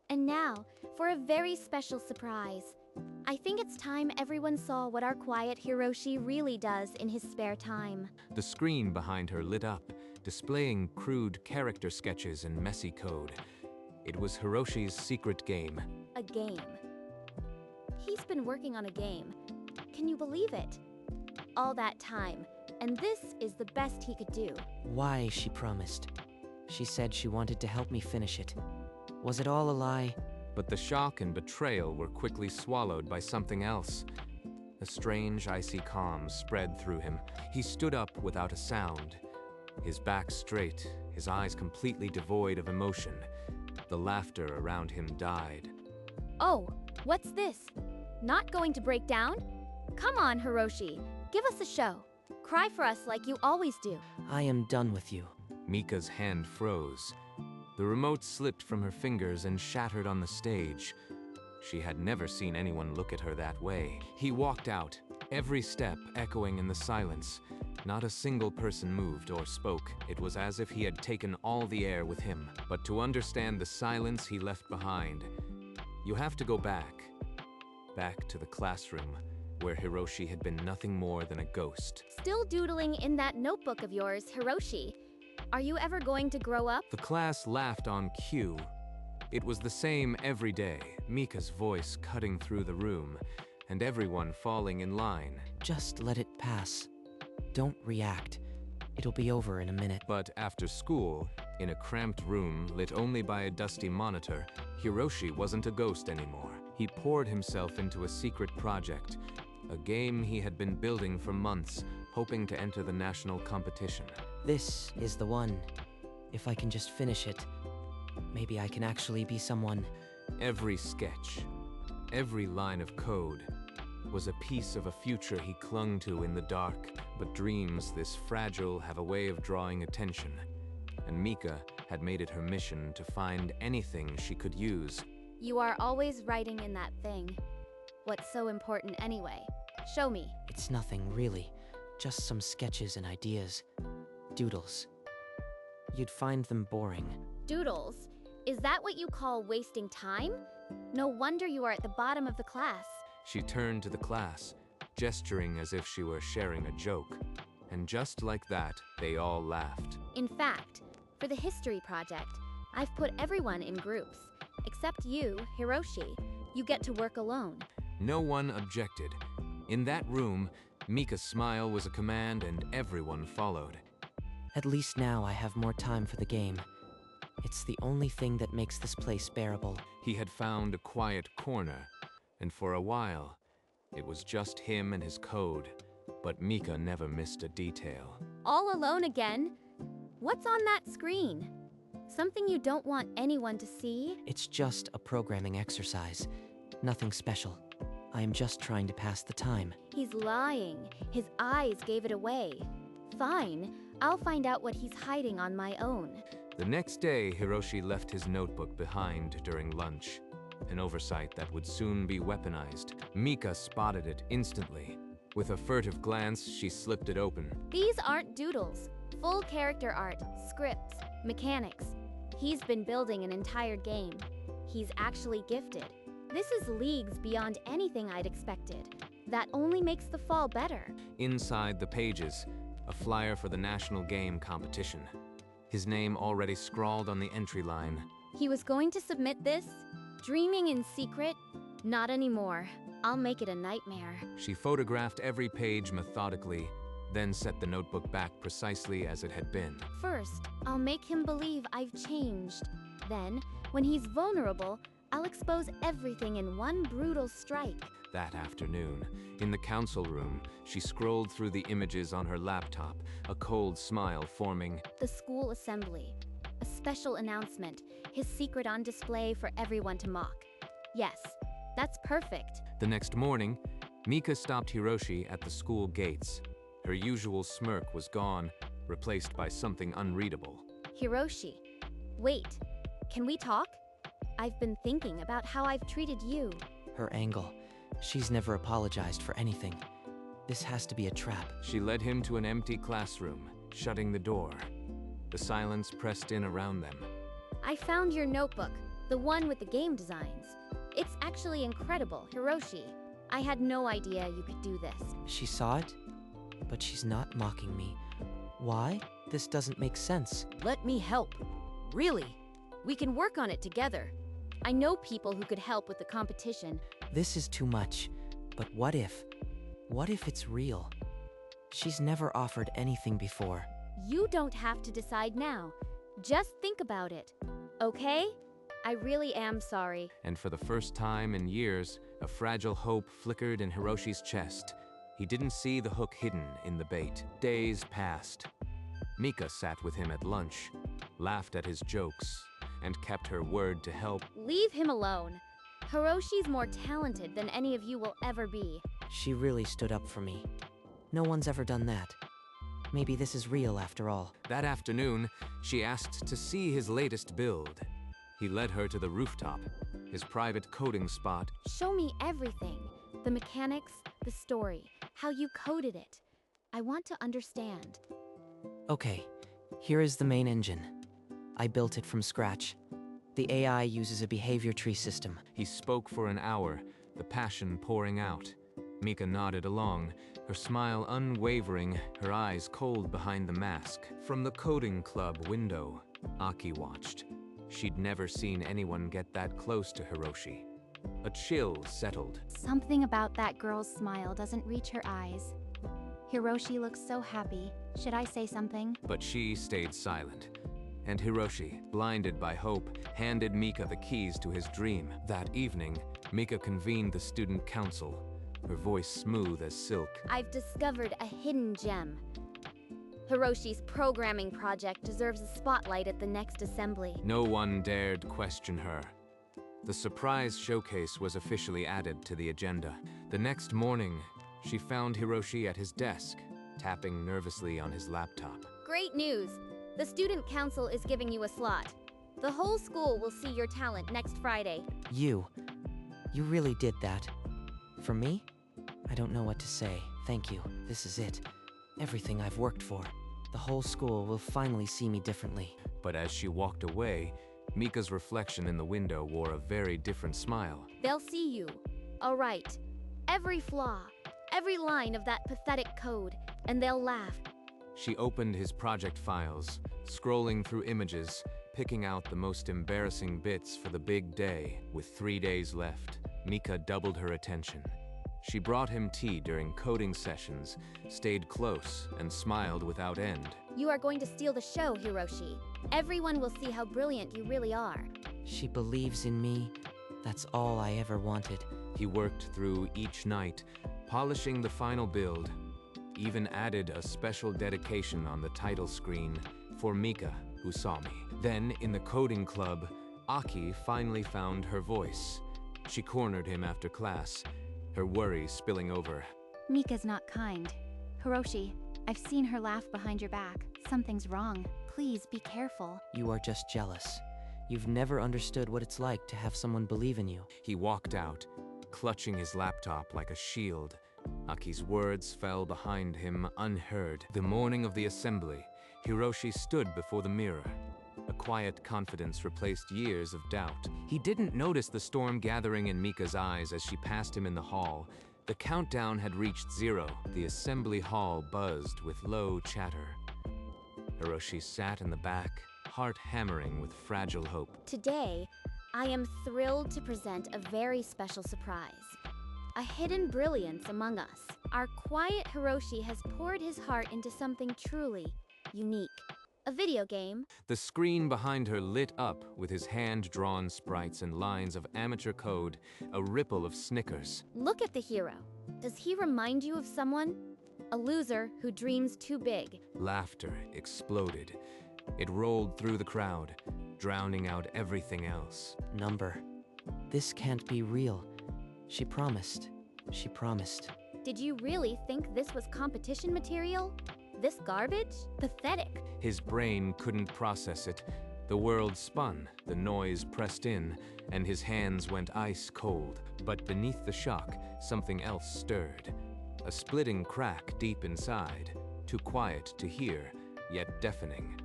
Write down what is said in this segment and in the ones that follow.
And now, for a very special surprise. I think it's time everyone saw what our quiet Hiroshi really does in his spare time. The screen behind her lit up, displaying crude character sketches and messy code. It was Hiroshi's secret game. A game. He's been working on a game. Can you believe it? All that time, and this is the best he could do. Why, she promised. She said she wanted to help me finish it. Was it all a lie? But the shock and betrayal were quickly swallowed by something else. A strange, icy calm spread through him. He stood up without a sound, his back straight, his eyes completely devoid of emotion. The laughter around him died. Oh, what's this? Not going to break down? Come on, Hiroshi. Give us a show. Cry for us like you always do. I am done with you. Mika's hand froze. The remote slipped from her fingers and shattered on the stage. She had never seen anyone look at her that way. He walked out, every step echoing in the silence. Not a single person moved or spoke. It was as if he had taken all the air with him. But to understand the silence he left behind, you have to go back to the classroom, where Hiroshi had been nothing more than a ghost. Still doodling in that notebook of yours, Hiroshi. Are you ever going to grow up? The class laughed on cue. It was the same every day, Mika's voice cutting through the room, and everyone falling in line. Just let it pass. Don't react. It'll be over in a minute. But after school, in a cramped room lit only by a dusty monitor, Hiroshi wasn't a ghost anymore. He poured himself into a secret project, a game he had been building for months, hoping to enter the national competition. This is the one. If I can just finish it, maybe I can actually be someone. Every sketch, every line of code, was a piece of a future he clung to in the dark. But dreams this fragile have a way of drawing attention, and Mika had made it her mission to find anything she could use. You are always writing in that thing. What's so important anyway? Show me. It's nothing, really. Just some sketches and ideas. Doodles. You'd find them boring. Doodles? Is that what you call wasting time? No wonder you are at the bottom of the class. She turned to the class, gesturing as if she were sharing a joke. And just like that, they all laughed. In fact, for the history project, I've put everyone in groups. Except you, Hiroshi. You get to work alone. No one objected. In that room, Mika's smile was a command and everyone followed. At least now I have more time for the game. It's the only thing that makes this place bearable. He had found a quiet corner, and for a while, it was just him and his code. But Mika never missed a detail. All alone again? What's on that screen? Something you don't want anyone to see? It's just a programming exercise. Nothing special. I am just trying to pass the time. He's lying. His eyes gave it away. Fine, I'll find out what he's hiding on my own. The next day, Hiroshi left his notebook behind during lunch. An oversight that would soon be weaponized. Mika spotted it instantly. With a furtive glance, she slipped it open. These aren't doodles. Full character art, scripts, mechanics. He's been building an entire game. He's actually gifted. This is leagues beyond anything I'd expected. That only makes the fall better. Inside the pages, a flyer for the national game competition. His name already scrawled on the entry line. He was going to submit this? Dreaming in secret? Not anymore. I'll make it a nightmare. She photographed every page methodically, then set the notebook back precisely as it had been. First, I'll make him believe I've changed. Then, when he's vulnerable, I'll expose everything in one brutal strike. That afternoon, in the council room, she scrolled through the images on her laptop, a cold smile forming. The school assembly. A special announcement. His secret on display for everyone to mock. Yes, that's perfect. The next morning, Mika stopped Hiroshi at the school gates. Her usual smirk was gone, replaced by something unreadable. Hiroshi, wait. Can we talk? I've been thinking about how I've treated you. Her angle. She's never apologized for anything. This has to be a trap. She led him to an empty classroom, shutting the door. The silence pressed in around them. I found your notebook. The one with the game designs. It's actually incredible, Hiroshi. I had no idea you could do this. She saw it, but she's not mocking me. Why? This doesn't make sense. Let me help. Really? We can work on it together. I know people who could help with the competition. This is too much. But what if? What if it's real? She's never offered anything before. You don't have to decide now. Just think about it. Okay? I really am sorry. And for the first time in years, a fragile hope flickered in Hiroshi's chest. He didn't see the hook hidden in the bait. Days passed. Mika sat with him at lunch, laughed at his jokes, and kept her word to help. Leave him alone. Hiroshi's more talented than any of you will ever be. She really stood up for me. No one's ever done that. Maybe this is real after all. That afternoon, she asked to see his latest build. He led her to the rooftop, his private coding spot. Show me everything. The mechanics, the story, how you coded it. I want to understand. Okay, here is the main engine. I built it from scratch. The AI uses a behavior tree system. He spoke for an hour, the passion pouring out. Mika nodded along, her smile unwavering, her eyes cold behind the mask. From the coding club window, Aki watched. She'd never seen anyone get that close to Hiroshi. A chill settled. Something about that girl's smile doesn't reach her eyes. Hiroshi looks so happy. Should I say something? But she stayed silent. And Hiroshi, blinded by hope, handed Mika the keys to his dream. That evening, Mika convened the student council, her voice smooth as silk. I've discovered a hidden gem. Hiroshi's programming project deserves a spotlight at the next assembly. No one dared question her. The surprise showcase was officially added to the agenda. The next morning, she found Hiroshi at his desk, tapping nervously on his laptop. Great news! The student council is giving you a slot. The whole school will see your talent next Friday. You really did that. For me? I don't know what to say. Thank you. This is it. Everything I've worked for. The whole school will finally see me differently. But as she walked away, Mika's reflection in the window wore a very different smile. They'll see you. All right. Every flaw, every line of that pathetic code, and they'll laugh. She opened his project files, scrolling through images, picking out the most embarrassing bits for the big day. With 3 days left, Mika doubled her attention. She brought him tea during coding sessions, stayed close, and smiled without end. You are going to steal the show, Hiroshi. Everyone will see how brilliant you really are. She believes in me. That's all I ever wanted. He worked through each night, polishing the final build, even added a special dedication on the title screen for Mika, who saw me. Then, in the coding club, Aki finally found her voice. She cornered him after class, her worry spilling over. Mika's not kind. Hiroshi, I've seen her laugh behind your back. Something's wrong. Please be careful. You are just jealous. You've never understood what it's like to have someone believe in you. He walked out, clutching his laptop like a shield. Aki's words fell behind him unheard. The morning of the assembly, Hiroshi stood before the mirror. A quiet confidence replaced years of doubt. He didn't notice the storm gathering in Mika's eyes as she passed him in the hall. The countdown had reached 0. The assembly hall buzzed with low chatter. Hiroshi sat in the back, heart hammering with fragile hope. Today, I am thrilled to present a very special surprise. A hidden brilliance among us. Our quiet Hiroshi has poured his heart into something truly unique. A video game. The screen behind her lit up with his hand-drawn sprites and lines of amateur code, a ripple of snickers. Look at the hero. Does he remind you of someone? A loser who dreams too big. Laughter exploded. It rolled through the crowd, drowning out everything else. Number. This can't be real. She promised. She promised. Did you really think this was competition material? This garbage? Pathetic. His brain couldn't process it. The world spun, the noise pressed in, and his hands went ice cold. But beneath the shock, something else stirred. A splitting crack deep inside, too quiet to hear, yet deafening.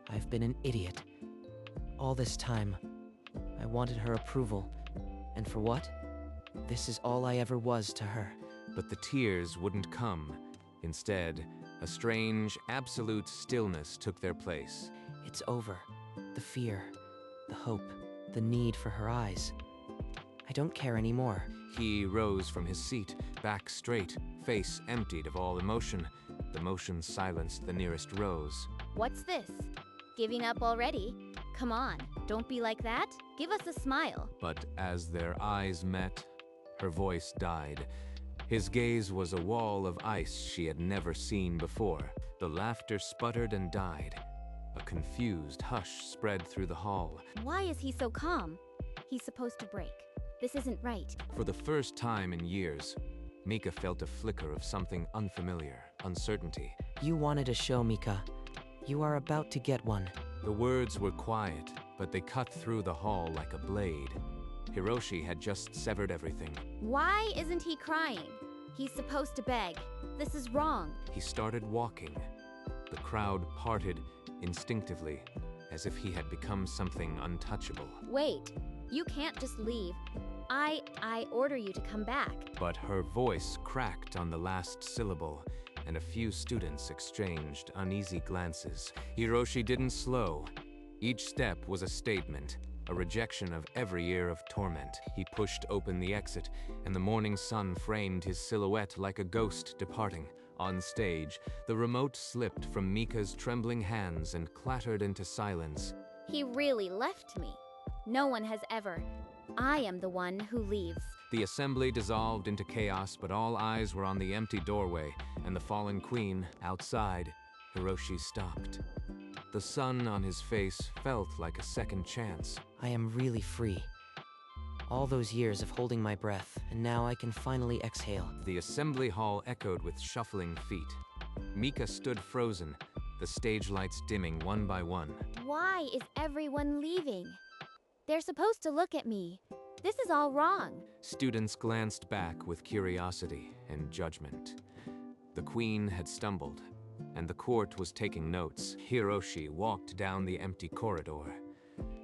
I've been an idiot. All this time, I wanted her approval. And for what? This is all I ever was to her. But the tears wouldn't come. Instead, a strange, absolute stillness took their place. It's over. The fear, the hope, the need for her eyes. I don't care anymore. He rose from his seat, back straight, face emptied of all emotion. The motion silenced the nearest rose. What's this? Giving up already? Come on, don't be like that. Give us a smile. But as their eyes met, her voice died. His gaze was a wall of ice she had never seen before. The laughter sputtered and died. A confused hush spread through the hall. Why is he so calm? He's supposed to break. This isn't right. For the first time in years, Mika felt a flicker of something unfamiliar, uncertainty. You wanted a show, Mika. You are about to get one. The words were quiet, but they cut through the hall like a blade. Hiroshi had just severed everything. Why isn't he crying? He's supposed to beg. This is wrong. He started walking. The crowd parted instinctively, as if he had become something untouchable. Wait, you can't just leave. I order you to come back. But her voice cracked on the last syllable, and a few students exchanged uneasy glances. Hiroshi didn't slow. Each step was a statement, a rejection of every year of torment. He pushed open the exit, and the morning sun framed his silhouette like a ghost departing. On stage, the remote slipped from Mika's trembling hands and clattered into silence. He really left me. No one has ever. I am the one who leaves. The assembly dissolved into chaos, but all eyes were on the empty doorway and the fallen queen. Outside, Hiroshi stopped. The sun on his face felt like a second chance. I am really free. All those years of holding my breath, and now I can finally exhale. The assembly hall echoed with shuffling feet. Mika stood frozen, the stage lights dimming one by one. Why is everyone leaving? They're supposed to look at me. This is all wrong. Students glanced back with curiosity and judgment. The queen had stumbled, and the court was taking notes. Hiroshi walked down the empty corridor.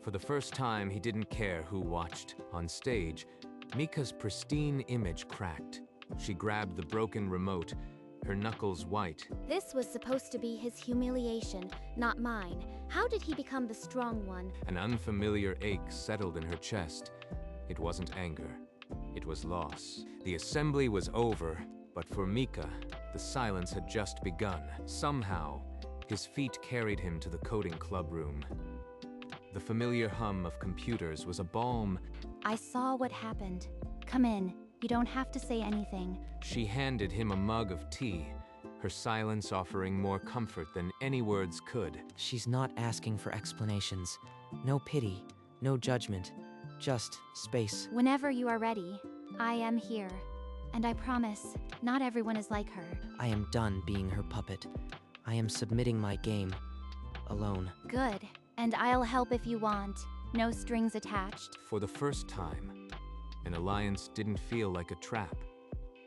For the first time, he didn't care who watched. On stage, Mika's pristine image cracked. She grabbed the broken remote, her knuckles white. This was supposed to be his humiliation, not mine. How did he become the strong one? An unfamiliar ache settled in her chest. It wasn't anger. It was loss. The assembly was over, but for Mika, the silence had just begun. Somehow, his feet carried him to the coding club room. The familiar hum of computers was a balm. I saw what happened. Come in. You don't have to say anything. She handed him a mug of tea, her silence offering more comfort than any words could. She's not asking for explanations. No pity, no judgment, just space. Whenever you are ready, I am here. And I promise, not everyone is like her. I am done being her puppet. I am submitting my game. Alone. Good. And I'll help if you want. No strings attached. For the first time, an alliance didn't feel like a trap.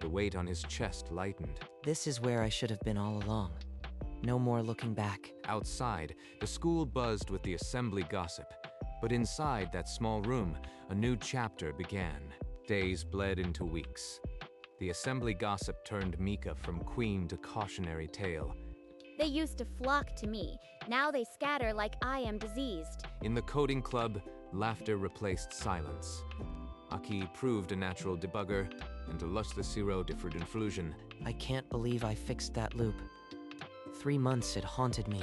The weight on his chest lightened. This is where I should have been all along. No more looking back. Outside, the school buzzed with the assembly gossip. But inside that small room, a new chapter began. Days bled into weeks. The assembly gossip turned Mika from queen to cautionary tale. They used to flock to me. Now they scatter like I am diseased. In the coding club, laughter replaced silence. Aki proved a natural debugger, and Lustaciro differed infusion. I can't believe I fixed that loop. 3 months it haunted me.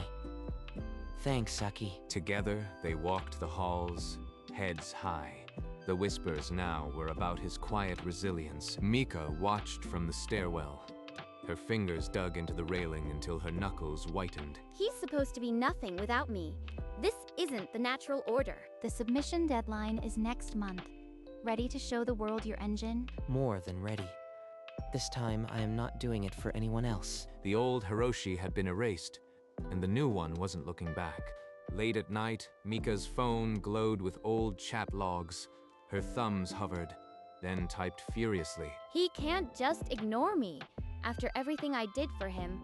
Thanks, Saki. Together, they walked the halls, heads high. The whispers now were about his quiet resilience. Mika watched from the stairwell. Her fingers dug into the railing until her knuckles whitened. He's supposed to be nothing without me. This isn't the natural order. The submission deadline is next month. Ready to show the world your engine? More than ready. This time, I am not doing it for anyone else. The old Hiroshi had been erased, and the new one wasn't looking back. Late at night, Mika's phone glowed with old chat logs. Her thumbs hovered, then typed furiously. He can't just ignore me. After everything I did for him.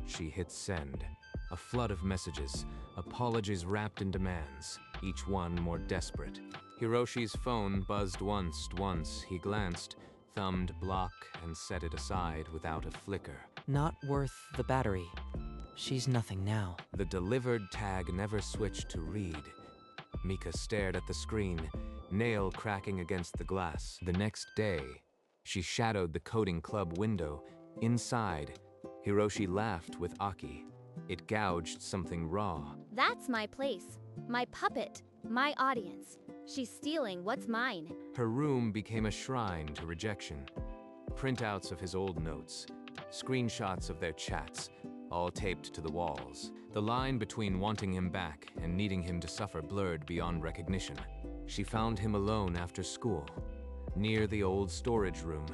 She hit send. A flood of messages, apologies wrapped in demands, each one more desperate. Hiroshi's phone buzzed once. He glanced, thumbed block, and set it aside without a flicker. Not worth the battery. She's nothing now. The delivered tag never switched to read. Mika stared at the screen, nail cracking against the glass. The next day, she shadowed the coding club window. Inside, Hiroshi laughed with Aki. It gouged something raw. That's my place. My puppet. My audience. She's stealing what's mine. Her room became a shrine to rejection. Printouts of his old notes, screenshots of their chats, all taped to the walls. The line between wanting him back and needing him to suffer blurred beyond recognition. She found him alone after school, near the old storage room.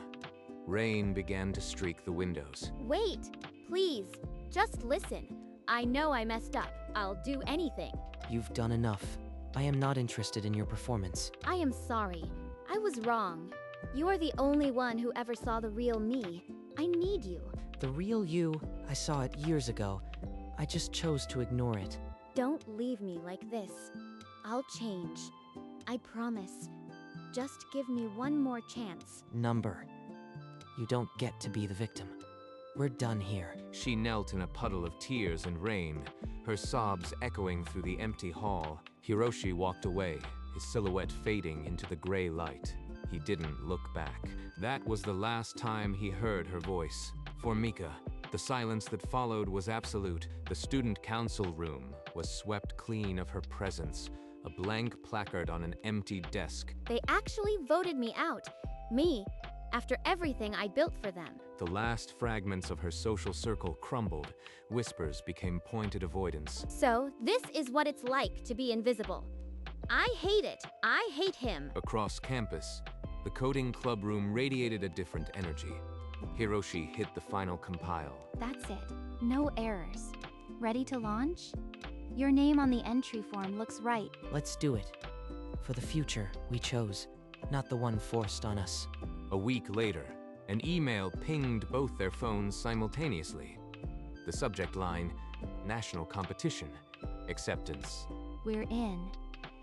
Rain began to streak the windows. Wait, please, just listen. I know I messed up. I'll do anything. You've done enough. I am not interested in your performance. I am sorry. I was wrong. You are the only one who ever saw the real me. I need you. The real you, I saw it years ago. I just chose to ignore it. Don't leave me like this. I'll change. I promise. Just give me one more chance. Number. You don't get to be the victim. We're done here. She knelt in a puddle of tears and rain, her sobs echoing through the empty hall. Hiroshi walked away, his silhouette fading into the gray light. He didn't look back. That was the last time he heard her voice. For Mika, the silence that followed was absolute. The student council room was swept clean of her presence, a blank placard on an empty desk. They actually voted me out. Me, after everything I built for them. The last fragments of her social circle crumbled. Whispers became pointed avoidance. So, this is what it's like to be invisible. I hate it. I hate him. Across campus, the coding club room radiated a different energy. Hiroshi hit the final compile. That's it. No errors. Ready to launch? Your name on the entry form looks right. Let's do it. For the future we chose, not the one forced on us. A week later, an email pinged both their phones simultaneously. The subject line, National Competition, Acceptance. We're in.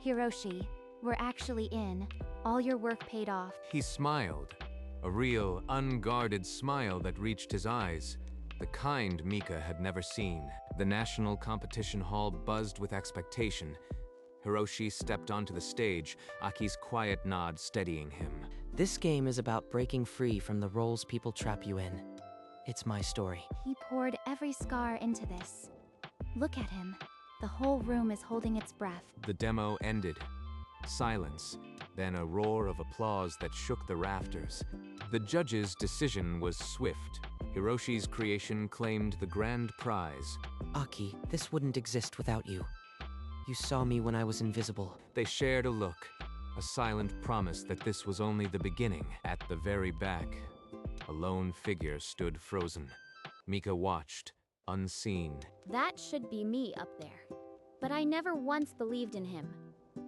Hiroshi, we're actually in. All your work paid off. He smiled, a real, unguarded smile that reached his eyes, the kind Mika had never seen. The National Competition Hall buzzed with expectation. Hiroshi stepped onto the stage, Aki's quiet nod steadying him. This game is about breaking free from the roles people trap you in. It's my story. He poured every scar into this. Look at him. The whole room is holding its breath. The demo ended. Silence, then a roar of applause that shook the rafters. The judge's decision was swift. Hiroshi's creation claimed the grand prize. Aki, this wouldn't exist without you. You saw me when I was invisible. They shared a look, a silent promise that this was only the beginning. At the very back, a lone figure stood frozen. Mika watched, unseen. That should be me up there. But I never once believed in him.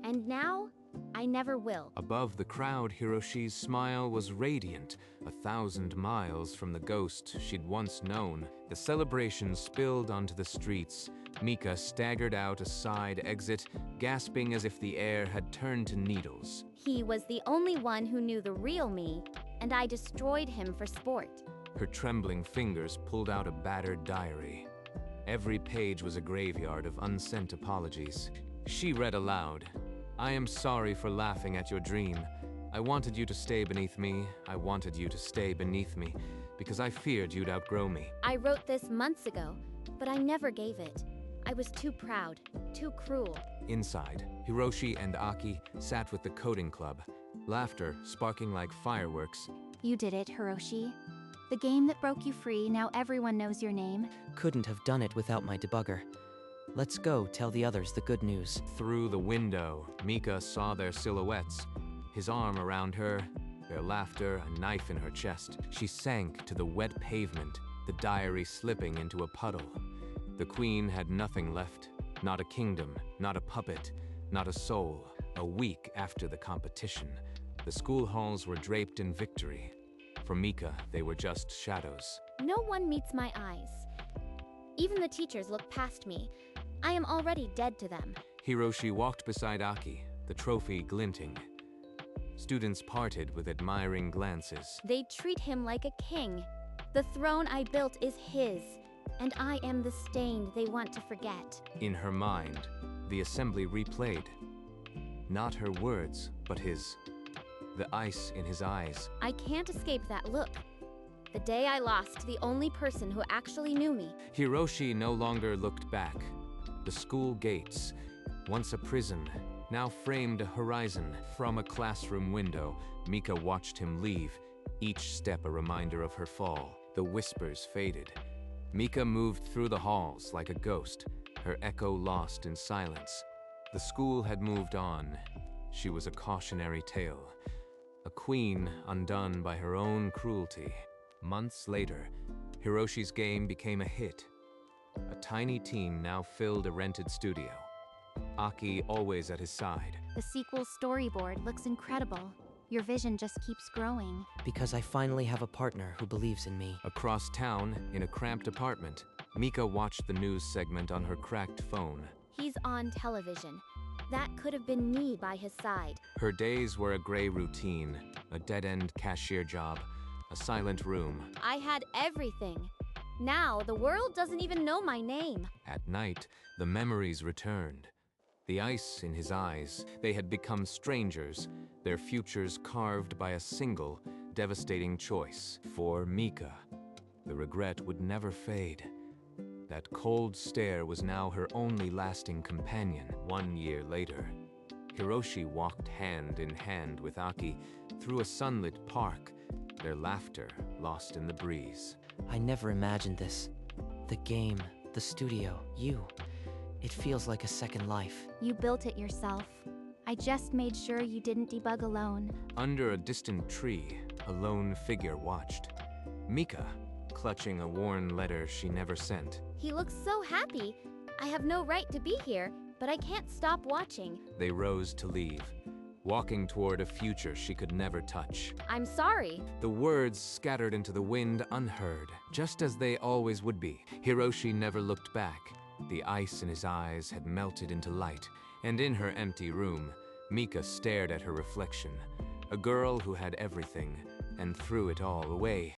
And now, I never will. Above the crowd, Hiroshi's smile was radiant, 1,000 miles from the ghost she'd once known. The celebration spilled onto the streets. Mika staggered out a side exit, gasping as if the air had turned to needles. He was the only one who knew the real me, and I destroyed him for sport. Her trembling fingers pulled out a battered diary. Every page was a graveyard of unsent apologies. She read aloud, "I am sorry for laughing at your dream. I wanted you to stay beneath me. I wanted you to stay beneath me, because I feared you'd outgrow me." I wrote this months ago, but I never gave it. I was too proud, too cruel. Inside, Hiroshi and Aki sat with the coding club, laughter sparking like fireworks. You did it, Hiroshi. The game that broke you free, now everyone knows your name. Couldn't have done it without my debugger. Let's go tell the others the good news. Through the window, Mika saw their silhouettes, his arm around her, their laughter, a knife in her chest. She sank to the wet pavement, the diary slipping into a puddle. The queen had nothing left, not a kingdom, not a puppet, not a soul. A week after the competition, the school halls were draped in victory. For Mika, they were just shadows. No one meets my eyes. Even the teachers look past me. I am already dead to them. Hiroshi walked beside Aki, the trophy glinting. Students parted with admiring glances. They treat him like a king. The throne I built is his, and I am the stain they want to forget. In her mind, the assembly replayed. Not her words, but his. The ice in his eyes. I can't escape that look. The day I lost the only person who actually knew me. Hiroshi no longer looked back. The school gates, once a prison, now framed a horizon. From a classroom window, Mika watched him leave, each step a reminder of her fall. The whispers faded. Mika moved through the halls like a ghost, her echo lost in silence. The school had moved on. She was a cautionary tale. A queen undone by her own cruelty. Months later, Hiroshi's game became a hit. A tiny team now filled a rented studio. Aki always at his side. The sequel storyboard looks incredible. Your vision just keeps growing. Because I finally have a partner who believes in me. Across town, in a cramped apartment, Mika watched the news segment on her cracked phone. He's on television. That could have been me by his side. Her days were a gray routine, a dead-end cashier job, a silent room. I had everything. Now the world doesn't even know my name. At night, the memories returned. The ice in his eyes, they had become strangers, their futures carved by a single, devastating choice. For Mika, the regret would never fade. That cold stare was now her only lasting companion. 1 year later, Hiroshi walked hand in hand with Aki through a sunlit park, their laughter lost in the breeze. I never imagined this. The game, the studio, you. It feels like a second life. You built it yourself. I just made sure you didn't debug alone. Under a distant tree, a lone figure watched. Mika, clutching a worn letter she never sent. He looks so happy. I have no right to be here, but I can't stop watching. They rose to leave, walking toward a future she could never touch. I'm sorry. The words scattered into the wind unheard, just as they always would be. Hiroshi never looked back. The ice in his eyes had melted into light, and in her empty room, Mika stared at her reflection. A girl who had everything, and threw it all away.